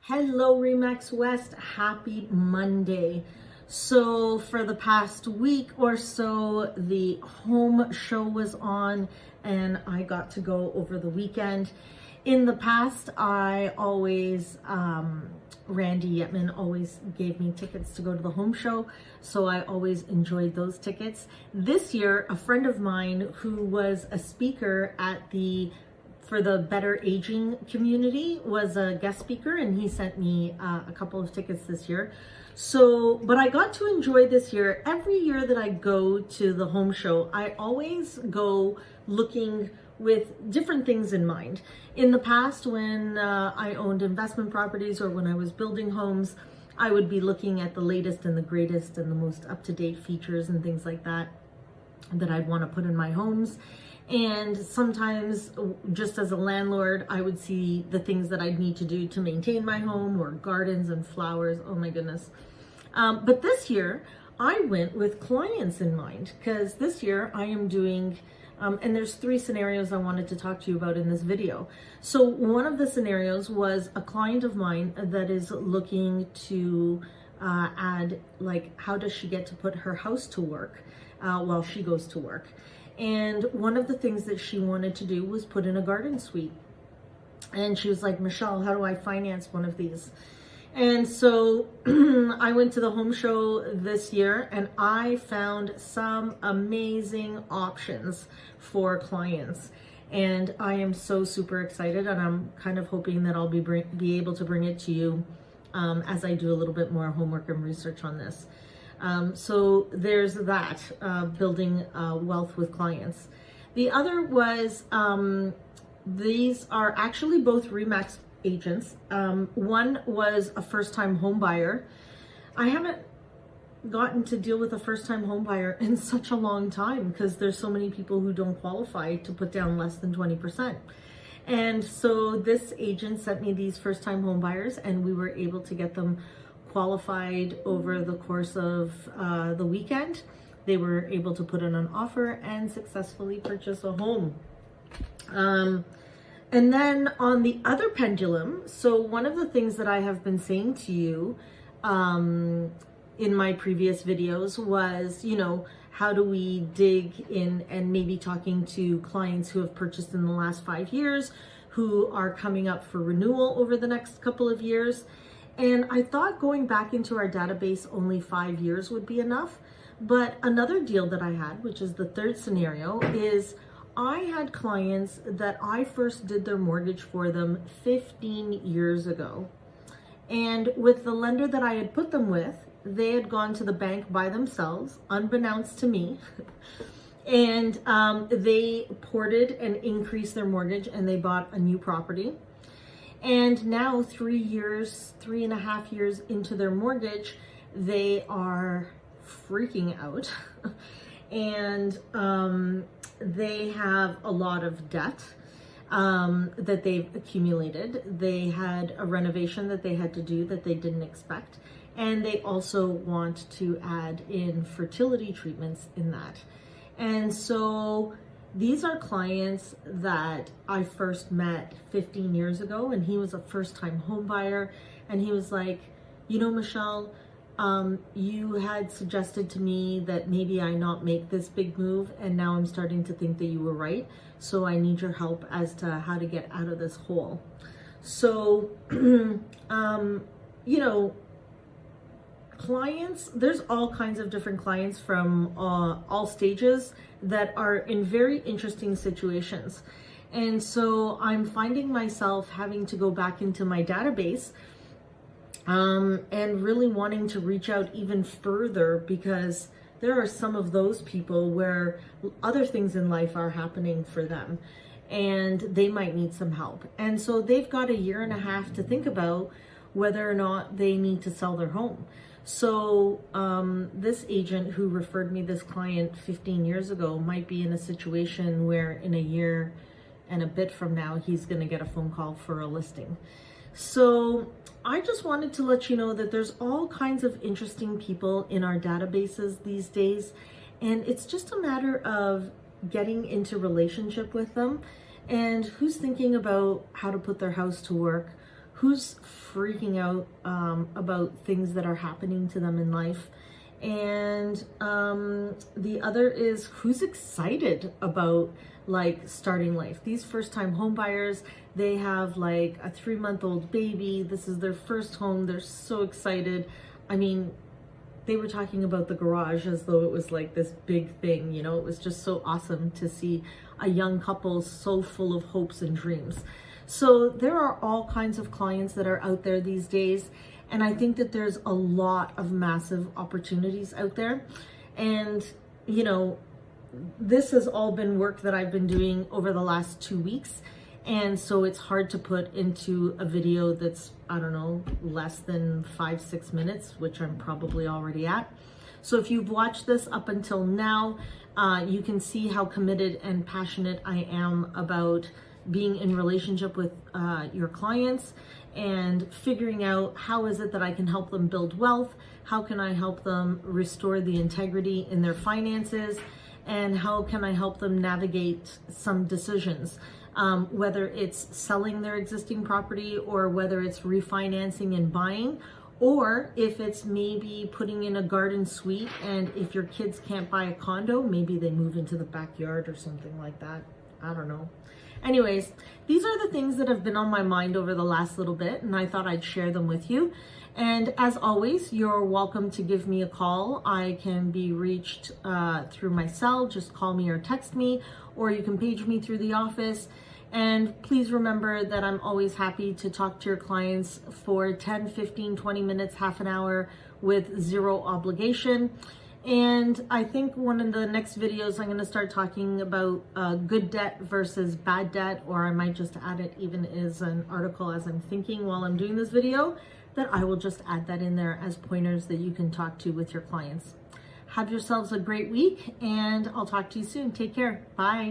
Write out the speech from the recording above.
Hello, Remax West. Happy Monday. So for the past week or so, the home show was on and I got to go over the weekend. In the past, I always, Randy Yetman always gave me tickets to go to the home show. So I always enjoyed those tickets. This year, a friend of mine who was a speaker for the Better Aging community was a guest speaker, and he sent me a couple of tickets this year. So, but I got to enjoy this year. Every year that I go to the home show, I always go looking with different things in mind. In the past, when I owned investment properties or when I was building homes, I would be looking at the latest and the greatest and the most up-to-date features and things like that I'd want to put in my homes. And sometimes, just as a landlord, I would see the things that I'd need to do to maintain my home, or gardens and flowers. Oh my goodness. But this year, I went with clients in mind, because this year I am doing, and there's 3 scenarios I wanted to talk to you about in this video. So one of the scenarios was a client of mine that is looking to add, like, how does she get to put her house to work while she goes to work? And one of the things that she wanted to do was put in a garden suite. And she was like, Michelle, how do I finance one of these? And so I went to the home show this year and I found some amazing options for clients. And I am so super excited, and I'm kind of hoping that I'll be able to bring it to you as I do a little bit more homework and research on this. So there's that, building wealth with clients. The other was, these are actually both Remax agents. One was a first-time home buyer. I haven't gotten to deal with a first-time home buyer in such a long time, because there's so many people who don't qualify to put down less than 20%. And so this agent sent me these first-time home buyers, and we were able to get them qualified over the course of the weekend. They were able to put in an offer and successfully purchase a home. And then on the other pendulum, so one of the things that I have been saying to you in my previous videos was, you know, how do we dig in, and maybe talking to clients who have purchased in the last 5 years, who are coming up for renewal over the next couple of years. And I thought going back into our database only 5 years would be enough. But another deal that I had, which is the third scenario, is I had clients that I first did their mortgage for them 15 years ago. And with the lender that I had put them with, they had gone to the bank by themselves, unbeknownst to me. And they ported and increased their mortgage, and they bought a new property. And now 3.5 years into their mortgage, they are freaking out. And they have a lot of debt that they've accumulated. They had a renovation that they had to do that they didn't expect. And they also want to add in fertility treatments in that. And so these are clients that I first met 15 years ago, and he was a first-time home buyer. And he was like, you know, Michelle, you had suggested to me that maybe I not make this big move, and now I'm starting to think that you were right. So I need your help as to how to get out of this hole. So, you know, clients, there's all kinds of different clients from all stages that are in very interesting situations. And so I'm finding myself having to go back into my database and really wanting to reach out even further, because there are some of those people where other things in life are happening for them and they might need some help. And so they've got 1.5 years to think about whether or not they need to sell their home. So this agent who referred me this client 15 years ago might be in a situation where in 1 year and a bit from now, he's going to get a phone call for a listing. So I just wanted to let you know that there's all kinds of interesting people in our databases these days. And it's just a matter of getting into relationship with them, and who's thinking about how to put their house to work, who's freaking out about things that are happening to them in life. And the other is who's excited about like starting life. These first-time home buyers, they have like a 3-month-old baby. This is their first home. They're so excited. I mean, they were talking about the garage as though it was like this big thing, you know. It was just so awesome to see a young couple so full of hopes and dreams. So there are all kinds of clients that are out there these days. And I think that there's a lot of massive opportunities out there. And, you know, this has all been work that I've been doing over the last 2 weeks. And so it's hard to put into a video that's, I don't know, less than 5-6 minutes, which I'm probably already at. So if you've watched this up until now, you can see how committed and passionate I am about being in relationship with your clients and figuring out how is it that I can help them build wealth, how can I help them restore the integrity in their finances, and how can I help them navigate some decisions, whether it's selling their existing property or whether it's refinancing and buying, or if it's maybe putting in a garden suite, and if your kids can't buy a condo, maybe they move into the backyard or something like that. I don't know. Anyways, these are the things that have been on my mind over the last little bit, and I thought I'd share them with you. And as always, you're welcome to give me a call. I can be reached through my cell. Just call me or text me, or you can page me through the office. And please remember that I'm always happy to talk to your clients for 10, 15, 20 minutes, half an hour with zero obligation. And I think one of the next videos I'm going to start talking about good debt versus bad debt, or I might just add it even as an article as I'm thinking while I'm doing this video, that I will just add that in there as pointers that you can talk to with your clients. Have yourselves a great week, and I'll talk to you soon. Take care. Bye.